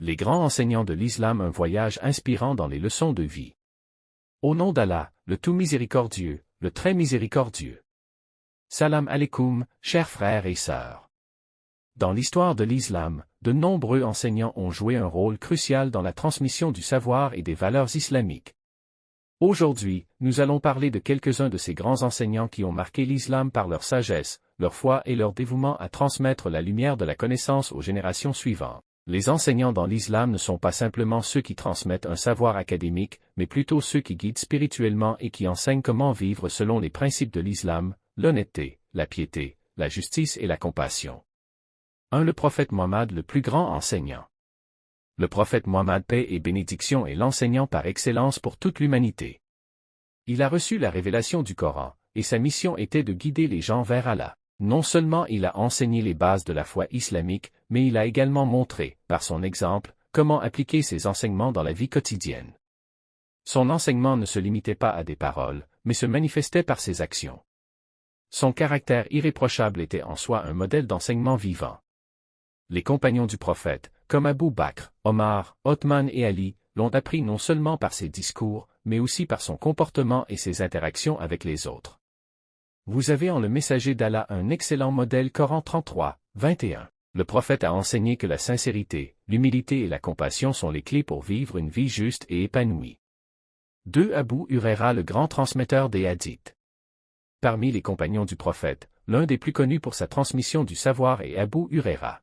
Les grands enseignants de l'islam, un voyage inspirant dans les leçons de vie. Au nom d'Allah, le tout miséricordieux, le très miséricordieux. Salam alaikum, chers frères et sœurs. Dans l'histoire de l'islam, de nombreux enseignants ont joué un rôle crucial dans la transmission du savoir et des valeurs islamiques. Aujourd'hui, nous allons parler de quelques-uns de ces grands enseignants qui ont marqué l'islam par leur sagesse, leur foi et leur dévouement à transmettre la lumière de la connaissance aux générations suivantes. Les enseignants dans l'islam ne sont pas simplement ceux qui transmettent un savoir académique, mais plutôt ceux qui guident spirituellement et qui enseignent comment vivre selon les principes de l'islam, l'honnêteté, la piété, la justice et la compassion. 1. Le prophète Mohammed, le plus grand enseignant. Le prophète Mohammed, paix et bénédiction, est l'enseignant par excellence pour toute l'humanité. Il a reçu la révélation du Coran, et sa mission était de guider les gens vers Allah. Non seulement il a enseigné les bases de la foi islamique, mais il a également montré, par son exemple, comment appliquer ses enseignements dans la vie quotidienne. Son enseignement ne se limitait pas à des paroles, mais se manifestait par ses actions. Son caractère irréprochable était en soi un modèle d'enseignement vivant. Les compagnons du prophète, comme Abu Bakr, Omar, Othman et Ali, l'ont appris non seulement par ses discours, mais aussi par son comportement et ses interactions avec les autres. Vous avez en le messager d'Allah un excellent modèle. Coran 33, 21. Le prophète a enseigné que la sincérité, l'humilité et la compassion sont les clés pour vivre une vie juste et épanouie. 2. Abu Huraira, le grand transmetteur des hadiths. Parmi les compagnons du prophète, l'un des plus connus pour sa transmission du savoir est Abu Huraira.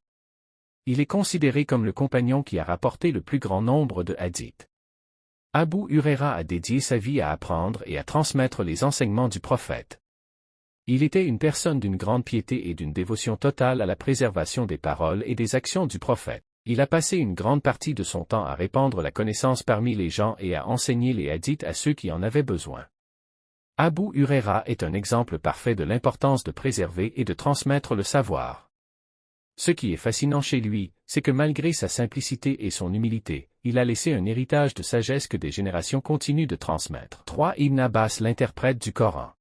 Il est considéré comme le compagnon qui a rapporté le plus grand nombre de hadiths. Abu Huraira a dédié sa vie à apprendre et à transmettre les enseignements du prophète. Il était une personne d'une grande piété et d'une dévotion totale à la préservation des paroles et des actions du prophète. Il a passé une grande partie de son temps à répandre la connaissance parmi les gens et à enseigner les hadiths à ceux qui en avaient besoin. Abu Huraira est un exemple parfait de l'importance de préserver et de transmettre le savoir. Ce qui est fascinant chez lui, c'est que malgré sa simplicité et son humilité, il a laissé un héritage de sagesse que des générations continuent de transmettre. 3. Ibn Abbas, l'interprète du Coran.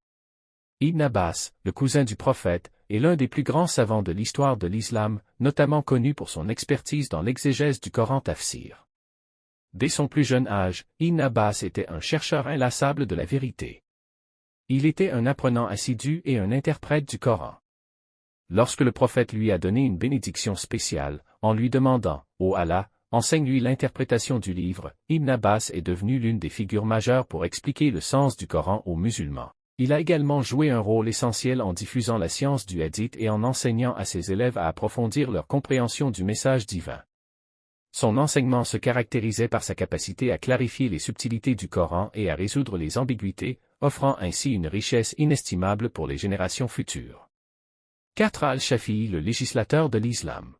Ibn Abbas, le cousin du prophète, est l'un des plus grands savants de l'histoire de l'islam, notamment connu pour son expertise dans l'exégèse du Coran tafsir. Dès son plus jeune âge, Ibn Abbas était un chercheur inlassable de la vérité. Il était un apprenant assidu et un interprète du Coran. Lorsque le prophète lui a donné une bénédiction spéciale, en lui demandant « Ô Allah, enseigne-lui l'interprétation du livre », Ibn Abbas est devenu l'une des figures majeures pour expliquer le sens du Coran aux musulmans. Il a également joué un rôle essentiel en diffusant la science du hadith et en enseignant à ses élèves à approfondir leur compréhension du message divin. Son enseignement se caractérisait par sa capacité à clarifier les subtilités du Coran et à résoudre les ambiguïtés, offrant ainsi une richesse inestimable pour les générations futures. 4. Al-Shafi'i, le législateur de l'islam.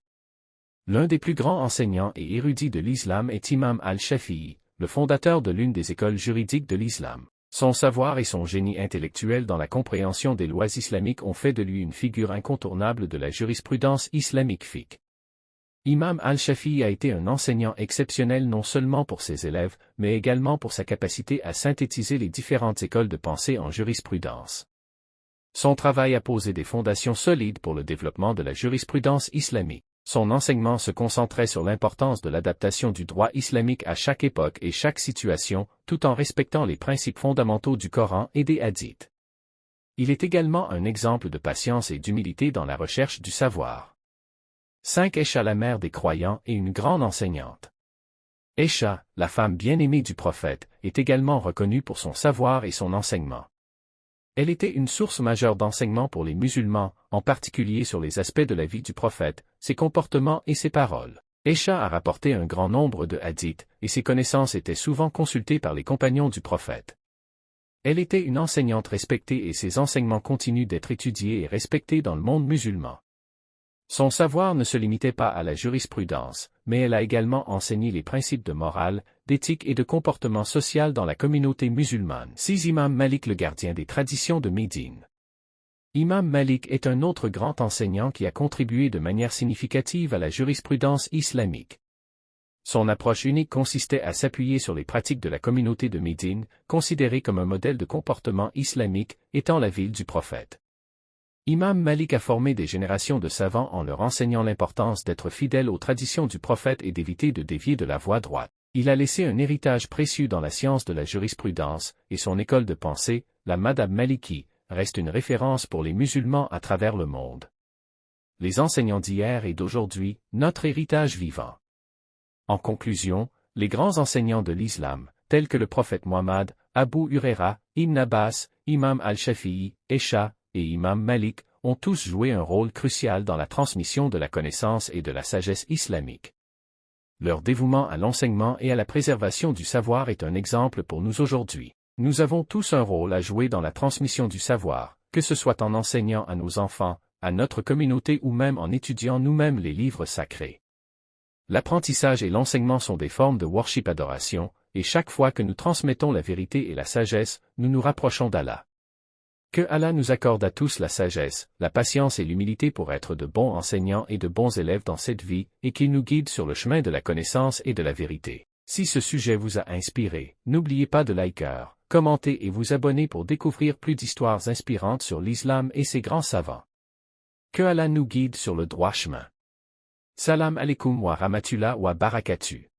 L'un des plus grands enseignants et érudits de l'islam est Imam al-Shafi'i, le fondateur de l'une des écoles juridiques de l'islam. Son savoir et son génie intellectuel dans la compréhension des lois islamiques ont fait de lui une figure incontournable de la jurisprudence islamique fiqh. Imam al-Shafi'i a été un enseignant exceptionnel non seulement pour ses élèves, mais également pour sa capacité à synthétiser les différentes écoles de pensée en jurisprudence. Son travail a posé des fondations solides pour le développement de la jurisprudence islamique. Son enseignement se concentrait sur l'importance de l'adaptation du droit islamique à chaque époque et chaque situation, tout en respectant les principes fondamentaux du Coran et des hadiths. Il est également un exemple de patience et d'humilité dans la recherche du savoir. 5. Aïcha, la mère des croyants et une grande enseignante. Aïcha, la femme bien-aimée du prophète, est également reconnue pour son savoir et son enseignement. Elle était une source majeure d'enseignement pour les musulmans, en particulier sur les aspects de la vie du prophète, ses comportements et ses paroles. Aïcha a rapporté un grand nombre de hadiths, et ses connaissances étaient souvent consultées par les compagnons du prophète. Elle était une enseignante respectée et ses enseignements continuent d'être étudiés et respectés dans le monde musulman. Son savoir ne se limitait pas à la jurisprudence, mais elle a également enseigné les principes de morale, d'éthique et de comportement social dans la communauté musulmane. 6. Imam Malik, le gardien des traditions de Médine. Imam Malik est un autre grand enseignant qui a contribué de manière significative à la jurisprudence islamique. Son approche unique consistait à s'appuyer sur les pratiques de la communauté de Médine, considérée comme un modèle de comportement islamique, étant la ville du prophète. Imam Malik a formé des générations de savants en leur enseignant l'importance d'être fidèle aux traditions du prophète et d'éviter de dévier de la voie droite. Il a laissé un héritage précieux dans la science de la jurisprudence, et son école de pensée, la Madhhab Maliki, reste une référence pour les musulmans à travers le monde. Les enseignants d'hier et d'aujourd'hui, notre héritage vivant. En conclusion, les grands enseignants de l'islam, tels que le prophète Muhammad, Abu Huraira, Ibn Abbas, Imam al-Shafi'i, Aïcha, et Imam Malik, ont tous joué un rôle crucial dans la transmission de la connaissance et de la sagesse islamique. Leur dévouement à l'enseignement et à la préservation du savoir est un exemple pour nous aujourd'hui. Nous avons tous un rôle à jouer dans la transmission du savoir, que ce soit en enseignant à nos enfants, à notre communauté ou même en étudiant nous-mêmes les livres sacrés. L'apprentissage et l'enseignement sont des formes de worship adoration, et chaque fois que nous transmettons la vérité et la sagesse, nous nous rapprochons d'Allah. Que Allah nous accorde à tous la sagesse, la patience et l'humilité pour être de bons enseignants et de bons élèves dans cette vie, et qu'il nous guide sur le chemin de la connaissance et de la vérité. Si ce sujet vous a inspiré, n'oubliez pas de liker, commenter et vous abonner pour découvrir plus d'histoires inspirantes sur l'islam et ses grands savants. Que Allah nous guide sur le droit chemin. Salam alaikum wa rahmatullah wa barakatuh.